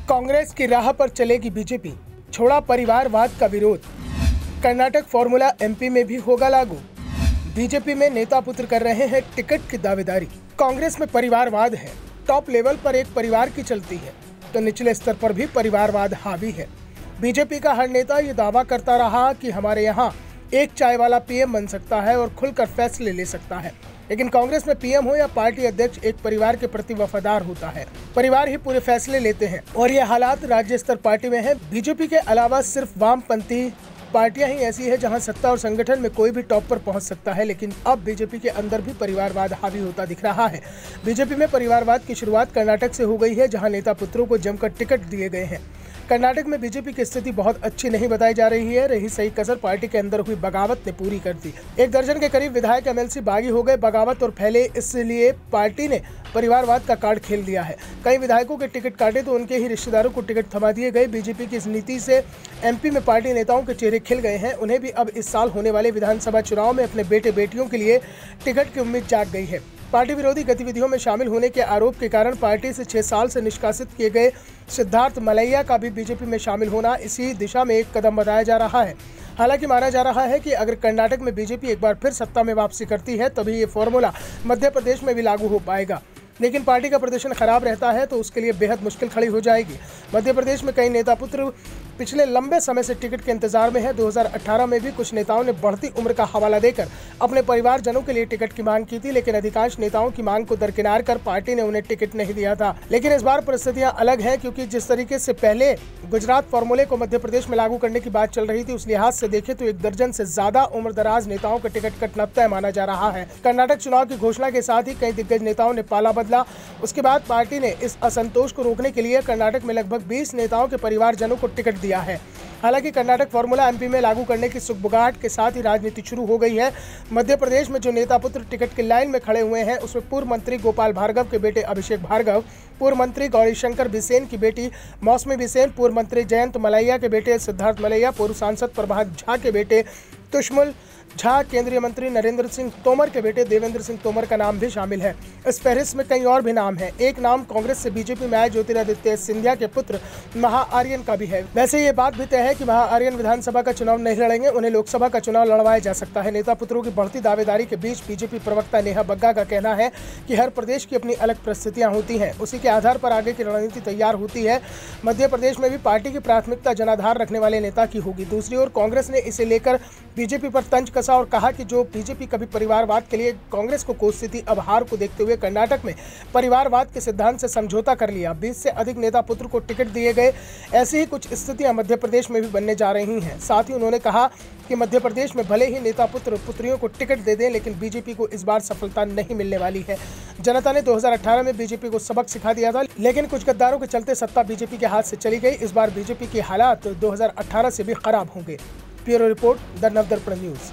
कांग्रेस की राह पर चलेगी बीजेपी, छोड़ा परिवारवाद का विरोध। कर्नाटक फॉर्मूला एमपी में भी होगा लागू। बीजेपी में नेता पुत्र कर रहे हैं टिकट की दावेदारी। कांग्रेस में परिवारवाद है, टॉप लेवल पर एक परिवार की चलती है तो निचले स्तर पर भी परिवारवाद हावी है। बीजेपी का हर नेता ये दावा करता रहा कि हमारे यहाँ एक चाय वाला पीएम बन सकता है और खुलकर फैसले ले सकता है, लेकिन कांग्रेस में पीएम हो या पार्टी अध्यक्ष एक परिवार के प्रति वफादार होता है। परिवार ही पूरे फैसले लेते हैं और ये हालात राज्य स्तर पार्टी में है। बीजेपी के अलावा सिर्फ वामपंथी पार्टियां ही ऐसी है जहां सत्ता और संगठन में कोई भी टॉप पर पहुंच सकता है, लेकिन अब बीजेपी के अंदर भी परिवारवाद हावी होता दिख रहा है। बीजेपी में परिवारवाद की शुरुआत कर्नाटक से हो गई है, जहां नेता पुत्रों को जमकर टिकट दिए गए हैं। कर्नाटक में बीजेपी की स्थिति बहुत अच्छी नहीं बताई जा रही है। रही सही कसर पार्टी के अंदर हुई बगावत ने पूरी कर दी। 1 दर्जन के करीब विधायक एमएलसी बागी हो गए। बगावत और फैले इसलिए पार्टी ने परिवारवाद का कार्ड खेल दिया है। कई विधायकों के टिकट काटे तो उनके ही रिश्तेदारों को टिकट थमा दिए गए। बीजेपी की इस नीति से एमपी में पार्टी नेताओं के चेहरे खिल गए हैं। उन्हें भी अब इस साल होने वाले विधानसभा चुनाव में अपने बेटे बेटियों के लिए टिकट की उम्मीद जाग गई है। पार्टी विरोधी गतिविधियों में शामिल होने के आरोप के कारण पार्टी से 6 साल से निष्कासित किए गए सिद्धार्थ मलैया का भी बीजेपी में शामिल होना इसी दिशा में एक कदम बताया जा रहा है। हालांकि माना जा रहा है कि अगर कर्नाटक में बीजेपी एक बार फिर सत्ता में वापसी करती है तभी ये फॉर्मूला मध्य प्रदेश में भी लागू हो पाएगा, लेकिन पार्टी का प्रदर्शन खराब रहता है तो उसके लिए बेहद मुश्किल खड़ी हो जाएगी। मध्य प्रदेश में कई नेता पुत्र पिछले लंबे समय से टिकट के इंतजार में है। 2018 में भी कुछ नेताओं ने बढ़ती उम्र का हवाला देकर अपने परिवारजनों के लिए टिकट की मांग की थी, लेकिन अधिकांश नेताओं की मांग को दरकिनार कर पार्टी ने उन्हें टिकट नहीं दिया था। लेकिन इस बार परिस्थितियां अलग हैं, क्योंकि जिस तरीके से पहले गुजरात फॉर्मूले को मध्य प्रदेश में लागू करने की बात चल रही थी, उस लिहाज से देखें तो 1 दर्जन से ज्यादा उम्रदराज नेताओं का टिकट कटना तय माना जा रहा है। कर्नाटक चुनाव की घोषणा के साथ ही कई दिग्गज नेताओं ने पाला बदला। उसके बाद पार्टी ने इस असंतोष को रोकने के लिए कर्नाटक में लगभग 20 नेताओं के परिवारजनों को टिकट दिया है। हालांकि कर्नाटक फॉर्मूला एमपी में लागू करने की सुगबुगाहट के साथ ही राजनीति शुरू हो गई है। मध्य प्रदेश में जो नेता पुत्र टिकट की लाइन में खड़े हुए हैं उसमें पूर्व मंत्री गोपाल भार्गव के बेटे अभिषेक भार्गव, पूर्व मंत्री गौरीशंकर बिसेन की बेटी मौसमी बिसेन, पूर्व मंत्री जयंत मलैया के बेटे सिद्धार्थ मलैया, पूर्व सांसद प्रभात झा के बेटे तुष्मुल झा, केंद्रीय मंत्री नरेंद्र सिंह तोमर के बेटे देवेंद्र सिंह तोमर का नाम भी शामिल है। इस फहरिस्त में कई और भी नाम हैं। एक नाम कांग्रेस से बीजेपी में आए ज्योतिरादित्य सिंधिया के पुत्र महाआर्यन का भी है। वैसे ये बात भी तय है कि महाआर्यन विधानसभा का चुनाव नहीं लड़ेंगे, उन्हें लोकसभा का चुनाव लड़वाया जा सकता है। नेता पुत्रों की बढ़ती दावेदारी के बीच बीजेपी प्रवक्ता नेहा बग्गा का कहना है कि हर प्रदेश की अपनी अलग परिस्थितियां होती हैं, उसी के आधार पर आगे की रणनीति तैयार होती है। मध्य प्रदेश में भी पार्टी की प्राथमिकता जनाधार रखने वाले नेता की होगी। दूसरी ओर कांग्रेस ने इसे लेकर बीजेपी पर तंज कसा और कहा कि जो बीजेपी कभी परिवारवाद के लिए कांग्रेस को कोसती थी, अब हार को देखते हुए कर्नाटक में परिवारवाद के सिद्धांत से समझौता कर लिया। 20 से अधिक नेता पुत्र को टिकट दिए गए। ऐसी ही कुछ स्थितियां मध्य प्रदेश में भी बनने जा रही हैं। साथ ही उन्होंने कहा कि मध्य प्रदेश में भले ही नेता पुत्र पुत्रियों को टिकट दे दें, लेकिन बीजेपी को इस बार सफलता नहीं मिलने वाली है। जनता ने 2018 में बीजेपी को सबक सिखा दिया था, लेकिन कुछ गद्दारों के चलते सत्ता बीजेपी के हाथ से चली गई। इस बार बीजेपी के हालात 2018 से भी खराब होंगे। Bureau report, the Navdarpan news.